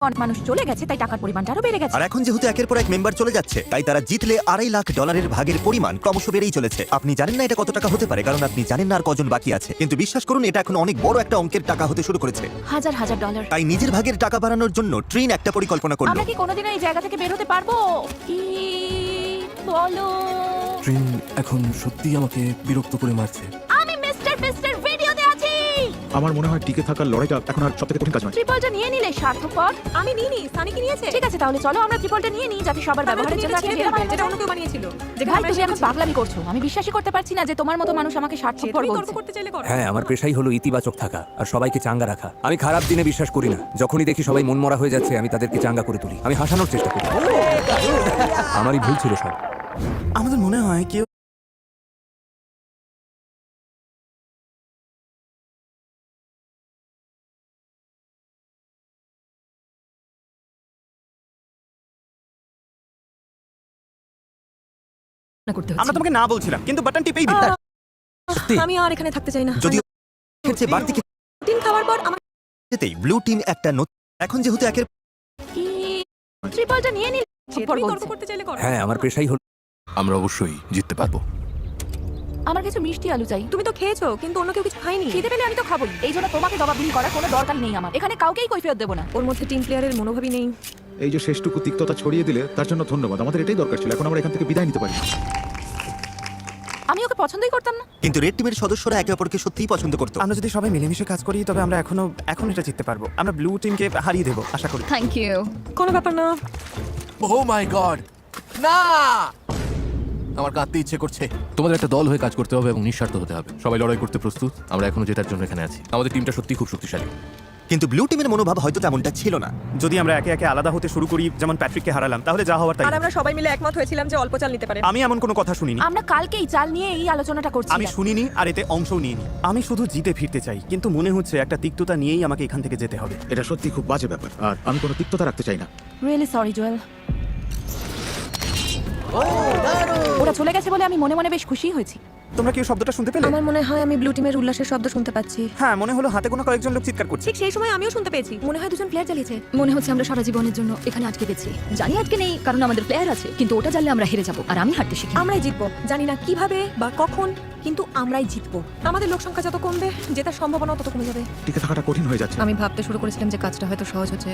অনেক মানুষ চলে গেছে তাই টাকার পরিমাণটা আরো বেড়ে গেছে। আর এখন যেহেতু একের পর এক মেম্বার চলে যাচ্ছে, তাই তারা জিতলে $2.5 লাখ ভাগের পরিমাণ ক্রমশ বেড়েই চলেছে। আপনি জানেন না এটা কত টাকা হতে পারে, কারণ আপনি জানেন না আর কজন বাকি আছে। কিন্তু বিশ্বাস করুন, এটা এখন অনেক বড় একটা অঙ্কের টাকা হতে শুরু করেছে। হাজার হাজার ডলার। তাই নিজের ভাগের টাকা বাড়ানোর জন্য ট্রিন একটা পরিকল্পনা করলো। আমরা কি কোনোদিনও এই জায়গা থেকে বের হতে পারবো? কি বলো? ট্রিন এখন সত্যি আমাকে বিরক্ত করে মারছে। আমি মিস্টার বিস্টের ভিডিওতে আছি। আমার মনে হয় টিকে থাকার লড়াইটা এখন আর সবথেকে কঠিন কাজ নয়। ট্রিপলটা নিয়ে নিলে স্বার্থপর। আমি নিইনি, সানি কি নিয়েছে? ঠিক আছে, তাহলে চলো আমরা ট্রিপলটা নিয়ে নিই যাতে সবার ব্যবহারের জন্য একটা ঘেরা বানানো যেটা যায়। অন্য কেউ বানিয়েছিল। ভাই তুমি এখন পাগলামি করছো। আমি বিশ্বাসই করতে পারছি না যে তোমার মতো মানুষ আমাকে স্বার্থপর তুমি তর্ক বলছে। করতে চাইলে করো। হ্যাঁ, আমার পেশাই হলো ইতিবাচক থাকা আর সবাইকে চাঙ্গা রাখা। আমি খারাপ দিনে বিশ্বাস করি না। যখনই দেখি সবাই মনমরা হয়ে যাচ্ছে, আমি তাদেরকে চাঙ্গা করে তুলি। আমি হাসানোর চেষ্টা করি। আমারই ভুল ছিল সব। আমাদের মনে হয় কেউ না করতে আমরা হচ্ছে। তোমাকে না বলছিলাম, কিন্তু বাটন টিপেই দিলে। সত্যি? আমি আর এখানে থাকতে চাই না। যদিও এর চেয়ে বাড়তি কিছু প্রোটিন খাওয়ার পর আমার যেতেই ব্লু টিম একটা এখন যেহেতু একের কি ট্রিপলটা নিয়ে নিলে তুমি স্বার্থপর তর্ক বলছে। করতে চাইলে করো। হ্যাঁ, আমার পেশাই হলো। আমরা অবশ্যই জিততে পারবো। আমার কিছু মিষ্টি আলু চাই। তুমি তো খেয়েছো, কিন্তু অন্য কেউ কিছু খায়নি। খিদে পেলে আমি তো খাবোই। এই জন্য তোমাকে জবাবদিহি করার কোনো দরকার নেই আমার। এখানে কাউকেই কৈফিয়ত দেবো না। ওর মধ্যে টিম প্লেয়ারের মনোভাবই নেই। এই যে শেষটুকু তিক্ততা ছড়িয়ে দিলে তার জন্য ধন্যবাদ। আমাদের এটাই দরকার ছিল। এখন আমরা এখান থেকে বিদায় নিতে পারি। আমি ওকে পছন্দই করতাম না। কিন্তু রেড টিমের সদস্যরা একে অপরকে সত্যিই পছন্দ করতো। আমরা যদি সবাই মিলেমিশে কাজ করি, তবে আমরা এখন এটা জিততে পারবো। আমরা ব্লু টিমকে হারিয়ে দেবো আশা করি। Thank you. কোনো ব্যাপার না। ও মাই গড, না! আমার কাঁদতে ইচ্ছে করছে। তোমাদের একটা দল হয়ে কাজ করতে হবে এবং নিঃস্বার্থ হতে হবে। সবাই লড়াই করতে প্রস্তুত। আমরা এখনো জেতার জন্য এখানে আছি। আমাদের টিমটা সত্যি খুব শক্তিশালী। কিন্তু ব্লু টিমের মনোভাব হয়তো তেমনটা ছিল না। যদি আমরা একে একে আলাদা হতে শুরু করি, যেমন প্যাট্রিককে হারালাম, তাহলে যা হওয়ার তাই। আর আমরা সবাই মিলে একমত হয়েছিলাম যে অল্প চাল নিতে পারে। আমি এমন কোনো কথা শুনিনি। আমরা কালকেই চাল নিয়ে এই আলোচনাটা করছি। আমি শুনিনি আর এতে অংশও নিইনি। আমি শুধু জিতে ফিরতে চাই, কিন্তু মনে হচ্ছে একটা তিক্ততা নিয়েই আমাকে এখান থেকে যেতে হবে। এটা সত্যি খুব বাজে ব্যাপার, আর আমি কোনো তিক্ততা রাখতে চাই না। Really sorry Joel. ওরা চলে গেছে বলে আমি মনে মনে বেশ খুশি হয়েছি। তোমরা কি ওই শব্দটা শুনতে পেলে? আমার মনে হয় আমি ব্লু টিমের উল্লাসের শব্দ শুনতে পাচ্ছি। হ্যাঁ, মনে হলো হাতে কোনো কয়েকজন লোক চিৎকার করছে। ঠিক সেই সময় আমিও শুনতে পেয়েছি। মনে হয় দুজন প্লেয়ার জ্বালিয়েছে। মনে হচ্ছে আমরা সারা জীবনের জন্য এখানে আটকে গেছি। জানি আটকে নেই, কারণ আমাদের প্লেয়ার আছে, কিন্তু ওটা জানলে আমরা হেরে যাব, আর আমি হারতে শিখি। আমরাই জিতবো, জানি না কিভাবে বা কখন, কিন্তু আমরাই জিতবো। আমাদের লোক সংখ্যা যত কমবে, জেতার সম্ভাবনা তত কমে যাবে। টিকে থাকাটা কঠিন হয়ে যাচ্ছে। আমি ভাবতে শুরু করেছিলাম যে কাজটা হয়তো সহজ হচ্ছে,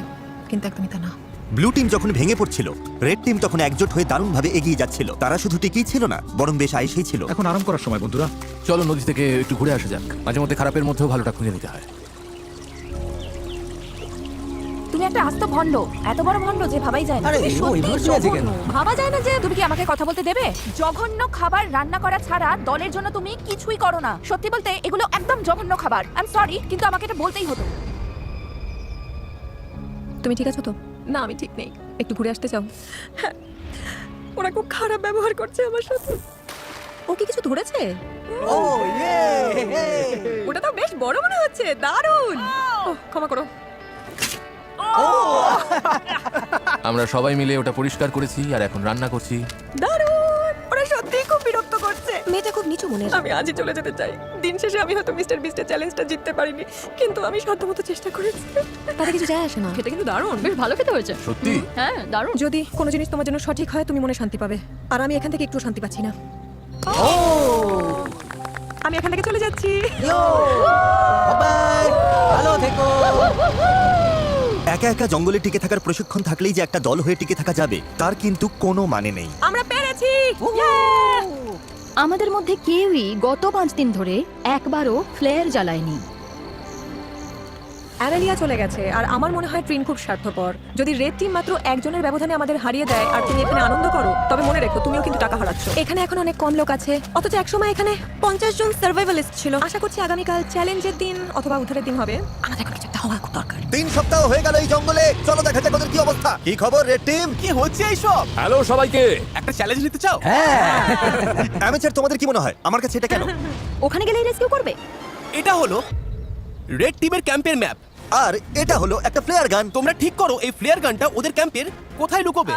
কিন্তু একদমই তা না। ব্লু টিম যখন ভেঙে পড়ছিল, রেড টিম তখন একজোট হয়ে দারুণভাবে এগিয়ে যাচ্ছিল। তারা শুধু টিকেই ছিল না, বরং বেশ আয়েসেই ছিল। এখন আরাম করার সময় বন্ধুরা। চলো নদী থেকে একটু ঘুরে আসা যাক। মাঝে মধ্যে খারাপের মধ্যেও ভালোটা খুঁজে নিতে হয়। তুমি একটা আস্ত ভণ্ড, এত বড় ভণ্ড যে ভাবাই যায় না। আরে, তুমি ও সত্যিই এভাবে চলে আছে কেন? জঘন্য। ভাবা যায় না যে তুমি কি আমাকে কথা বলতে দেবে? জঘন্য খাবার রান্না করা ছাড়া দলের জন্য তুমি কিছুই করো না। সত্যি বলতে এগুলো একদম জঘন্য খাবার। আই এম সরি, কিন্তু আমাকে এটা বলতেই হতো। তুমি ঠিক আছো তো? না, আমি ঠিক নেই। একটু ঘুরে আসতে চাও? হ্যাঁ, ওরা খুব খারাপ ব্যবহার করছে আমার সাথে। ও কি কিছু ধরেছে? ওটা তো বেশ বড় মনে হচ্ছে। দারুণ। ওহ, ক্ষমা করো। আমরা সবাই মিলে ওটা পরিষ্কার করেছি আর এখন রান্না করছি। দারুণ। ওরা সত্যিই খুব বিরক্ত করছে। মেয়েটা খুব নিচু মনের। আমি আজই চলে যেতে চাই। দিন শেষে আমি হয়তো মিস্টার বিস্টের চ্যালেঞ্জটা জিততে পারিনি, কিন্তু আমি সাধ্যমতো চেষ্টা করেছি। তাতে কিছু যায় আসে না। খেতে কিন্তু দারুণ, বেশ ভালো খেতে হয়েছে। সত্যি? হ্যাঁ, দারুণ। যদি কোনো জিনিস তোমার জন্য সঠিক হয়, তুমি মনে শান্তি পাবে। আর আমি এখান থেকে একটু শান্তি পাচ্ছি না। আমি এখান থেকে চলে যাচ্ছি। ভালো থেকো। একা একা জঙ্গলে টিকে থাকার প্রশিক্ষণ থাকলেই যে একটা দল হয়ে টিকে থাকা যাবে, তার কিন্তু কোনো মানে নেই। আমরা পেরেছি। আমাদের মধ্যে কেউই গত 5 দিন ধরে একবারও ফ্লেয়ার জ্বালায়নি। অ্যামেলিয়া চলে গেছে, আর আমার মনে হয় ট্রিন খুব স্বার্থপর। যদি রেড টিম মাত্র একজনের ব্যবধানে আমাদের হারিয়ে দেয় আর তুমি এখানে আনন্দ করো, তবে মনে রেখো তুমিও কিন্তু টাকা হারাচ্ছ। এখানে এখন অনেক কম লোক আছে, অথচ একসময় এখানে 50 জন সার্ভাইভালিস্ট ছিল। আশা করছি আগামীকাল চ্যালেঞ্জের দিন অথবা উদ্ধারের দিন হবে। আমাদের এখন কিছু হওয়া খুব দরকার। 3 সপ্তাহ হয়ে গেল এই জঙ্গলে। চলো দেখা যাক ওদের কি অবস্থা। কি খবর রেড টিম? কি হচ্ছে এইসব? হ্যালো সবাইকে। একটা চ্যালেঞ্জ নিতে চাও? অ্যামেচার, তোমাদের কি মনে হয় আমার কাছে এটা কেন? ওখানে গেলেই রেস্কিউ করবে। এটা হলো রেড টিমের ক্যাম্পের ম্যাপ। আর এটা হলো একটা প্লেয়ার গান। তোমরা ঠিক করো এই ফ্লেয়ার গানটা ওদের ক্যাম্পের কোথায় লুকোবে।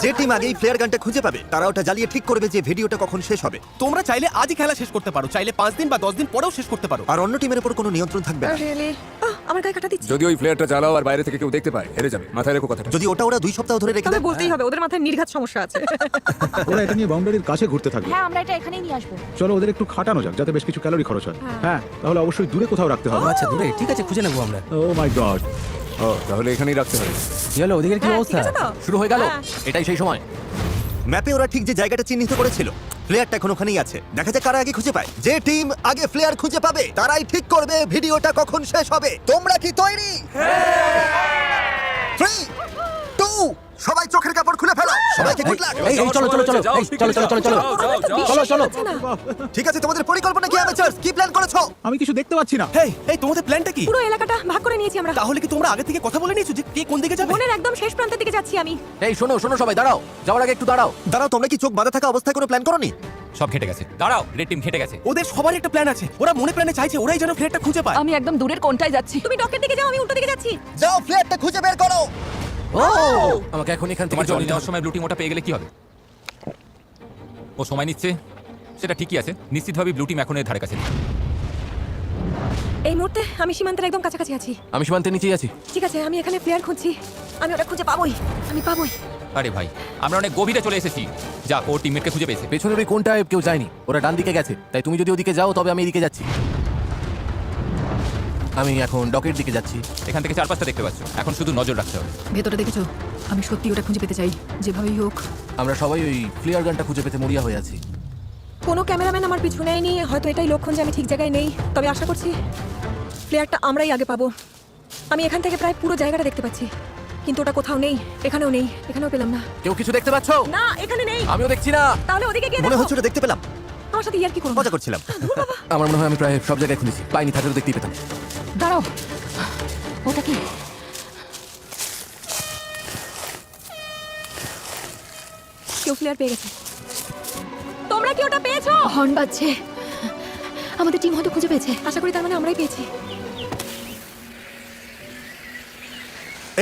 যে টিম আগেই প্লেয়ার গানটা খুঁজে পাবে, তারা ওটা জ্বালিয়ে ঠিক করবে যে ভিডিওটা কখন শেষ হবে। তোমরা চাইলে আজই খেলা শেষ করতে পারো, চাইলে 5 দিন বা 10 দিন পরেও শেষ করতে পারো। আর অন্য টিমের উপর কোনো নিয়ন্ত্রণ থাকবে না। রিয়েলি? আমার গায়ে কাটা দিচ্ছে। যদি ওই প্লেয়ারটা জ্বালাও আর বাইরে থেকে কেউ দেখতে পায়, হেরে যাবে। মাথায় রেখো কথাটা। যদি ওটা ওরা 2 সপ্তাহ ধরে রেখে তবে দেয়, বলতেই হবে ওদের মাথায় নির্ঘাত সমস্যা আছে। ওরা এটা নিয়ে বাউন্ডারির কাছে ঘুরতে থাকবে। হ্যাঁ, আমরা এটা এখানেই নিয়ে আসবো। চলো ওদের একটু খাটানো যাক, যাতে বেশ কিছু ক্যালোরি খরচ হয়। হ্যাঁ, তাহলে অবশ্যই দূরে কোথাও রাখতে হবে। আচ্ছা দূরে, ঠিক আছে, খুঁজে নেবো আমরা। ও মাই গড। ও, তাহলে এখানেই রাখতে হবে। চলো, ওদিকের কি হ্যাঁ, অবস্থা? ঠিক আছে তো? শুরু হয়ে গেল। হ্যাঁ। এটাই সেই সময়। ম্যাপে ওরা ঠিক যে জায়গাটা চিহ্নিত করেছিল, প্লেয়ারটা এখন ওখানেই আছে। দেখা যাক কারা আগে খুঁজে পায়। যে টিম আগে প্লেয়ার খুঁজে পাবে, তারাই ঠিক করবে ভিডিওটা কখন শেষ হবে। তোমরা কি তৈরি? 3, 2, সবাই চোখের কাপড় খুলে ফেলো। সবাইকে গুড লাক। এই চলো চলো চলো, এই চলো চলো চলো চলো চলো চলো। ঠিক আছে, তোমাদের পরিকল্পনা কি অ্যামেচারস? কি প্ল্যান করেছো? আমি কিছু দেখতে পাচ্ছি না। হেই, এই তোমাদের প্ল্যানটা কি? পুরো এলাকাটা ভাগ করে নিয়েছি আমরা। তাহলে কি তোমরা আগে থেকে কথা বলে নিয়েছো যে কে কোন দিকে যাবে? বনের একদম শেষ প্রান্তের দিকে যাচ্ছি আমি। এই শোনো শোনো সবাই, দাঁড়াও। যাওয়ার আগে একটু দাঁড়াও। দাঁড়াও, তোমরা কি চোখ বাঁধা থাকা অবস্থায় কোনো প্ল্যান করোনি? সব খেটে গেছে। দাঁড়াও, রেড টিম খেটে গেছে। ওদের সবারই একটা প্ল্যান আছে। ওরা মনে প্ল্যানে চাইছে ওরাই যেন ফ্লেয়ারটা খুঁজে পায়। আমি একদম দূরের কোণটায় যাচ্ছি। তুমি ডকের দিকে যাও, আমি উল্টো দিকে যাচ্ছি। যাও, প্লেয়ারটা খুঁজে বের করো। ও, আমাকে এখন এখান থেকে তোমার জল চলে নেওয়ার সময় ব্লু টিম ওটা পেয়ে গেলে কি হবে? ও সময় নিচ্ছে, সেটা ঠিকই আছে। নিশ্চিতভাবে ব্লু টিম এখন এর ধারে কাছে নেই। এই মুহূর্তে আমি সীমান্তের একদম কাছাকাছি আছি। আমি সীমান্তের নিচেই আছি। ঠিক আছে, আমি এখানে প্লেয়ার খুঁজছি। আমি ওটা খুঁজে পাবোই, আমি পাবোই। আরে ভাই, আমরা অনেক গভীরে চলে এসেছি। যা, ও টিমমেটকে খুঁজে পেয়েছে। পেছনের ওই কোনটায় কেউ যায়নি, ওরা ডান দিকে গেছে। তাই তুমি যদি ওদিকে যাও, তবে আমি এদিকে যাচ্ছি। আমি এখন ডকের দিকে যাচ্ছি। এখান থেকে 4-5টা দেখতে পাচ্ছ। এখন শুধু নজর রাখতে হবে। ভেতরে দেখেছো? আমি সত্যি ওটা খুঁজে পেতে চাই, যেভাবেই হোক। আমরা সবাই ওই ফ্লেয়ার গানটা খুঁজে পেতে মরিয়া হয়ে আছি। কোনো ক্যামেরাম্যান আমার পিছু নেয়নি। হয়তো এটাই লক্ষণ যে আমি ঠিক জায়গায় নেই। তবে আশা করছি প্লেয়ারটা আমরাই আগে পাবো। আমি এখান থেকে প্রায় পুরো জায়গাটা দেখতে পাচ্ছি, কিন্তু ওটা কোথাও নেই। এখানেও নেই, এখানেও পেলাম না। কেউ কিছু দেখতে পাচ্ছ? না, এখানে নেই। আমিও দেখছি না। তাহলে ওদিকে গিয়ে মনে দেখো। হচ্ছে ওটা দেখতে পেলাম। আমার সাথে ইয়ার কি করবো? মজা করছিলাম। আমার মনে হয় আমি প্রায় সব জায়গায় খুঁজেছি, পাইনি। থাকলেও দেখতেই পেতাম। দাঁড়াও, ওটা কি? কেউ প্লেয়ার পেয়ে গেছে। তোমরা কি ওটা পেয়েছো? হর্ন বাজছে। আমাদের টিম হয়তো খুঁজে পেয়েছে। আশা করি তার মানে আমরাই পেয়েছি।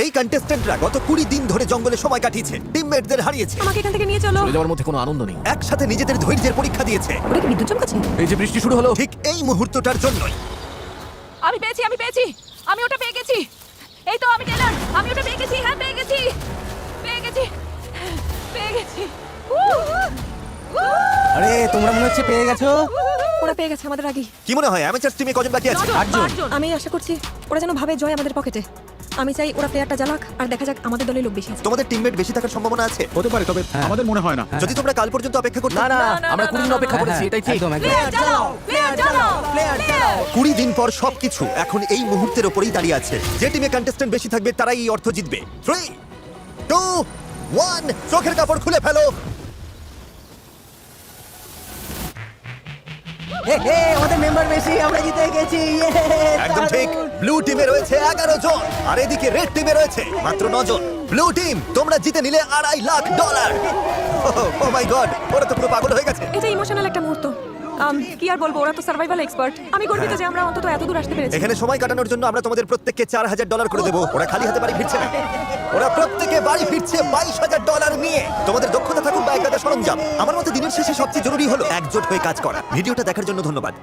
এই কন্টেস্ট্যান্টরা গত 20 দিন ধরে জঙ্গলে সময় কাটিয়েছে, টিমমেটদের হারিয়েছে, আমাকে এখান থেকে নিয়ে চলো। চলে যাওয়ার মধ্যে কোনো আনন্দ নেই। একসাথে নিজেদের ধৈর্যের পরীক্ষা দিয়েছে, ওটা কি বিদ্যুৎ চমকাচ্ছে? এই যে বৃষ্টি শুরু হলো, ঠিক এই মুহূর্তটার জন্যই। আমি পেয়েছি আমি ওটা পেয়ে গেছি। এই তো আমি টেলর, আমি ওটা পেয়ে গেছি। হ্যাঁ পেয়ে গেছি আরে তোমরা মনে হচ্ছে পেয়ে গেছো। ওরা পেয়ে গেছে আমাদের আগেই। কি মনে হয় অ্যামেচার টিমে কজন বাকি আছে? 8 জন। আমি আশা করছি ওরা যেন ভাবে জয় আমাদের পকেটে। আমি চাই ওরা প্লেয়ারটা জ্বালাক আর দেখা যাক আমাদের দলে লোক বেশি আছে। তোমাদের টিমমেট বেশি থাকার সম্ভাবনা আছে। হতে পারে, তবে আমাদের মনে হয় না। যদি তোমরা কাল পর্যন্ত অপেক্ষা করতে। না না, না, আমরা না, 20 দিন না, অপেক্ষা না, করেছি, এটাই ঠিক। একদম প্লেয়ার চালাও 20 দিন পর সবকিছু এখন এই মুহূর্তের উপরেই দাঁড়িয়ে আছে। যে টিমে কন্টেস্ট্যান্ট বেশি থাকবে তারাই এই অর্থ জিতবে। 3, 2, 1, চোখের কাপড় খুলে ফেলো। আমাদের মেম্বার বেশি, আমরা জিতে গেছি। একদম ঠিক। ব্লু টিমে রয়েছে 11 জন আর এদিকে রেড টিমে রয়েছে মাত্র 9 জন। ব্লু টিম, তোমরা জিতে নিলে $2.5 লাখ। ও মাই গড, ওরা তো পুরো পাগল হয়ে গেছে। এটা ইমোশনাল একটা মুহূর্ত। কি আর বলবো, ওরা তো সার্ভাইভাল এক্সপার্ট। আমি গর্বিত যে আমরা অন্তত এত দূর আসতে পেরেছি। এখানে সময় কাটানোর জন্য আমরা তোমাদের প্রত্যেককে $4,000 করে দেবো। ওরা খালি হাতে বাড়ি ফিরছে না, ওরা প্রত্যেকে বাড়ি ফিরছে $22,000 নিয়ে। তোমাদের দক্ষতা থাকুক বা একাদা সরঞ্জাম, আমার মতে দিনের শেষে সবচেয়ে জরুরি হলো একজোট হয়ে কাজ করা। ভিডিওটা দেখার জন্য ধন্যবাদ।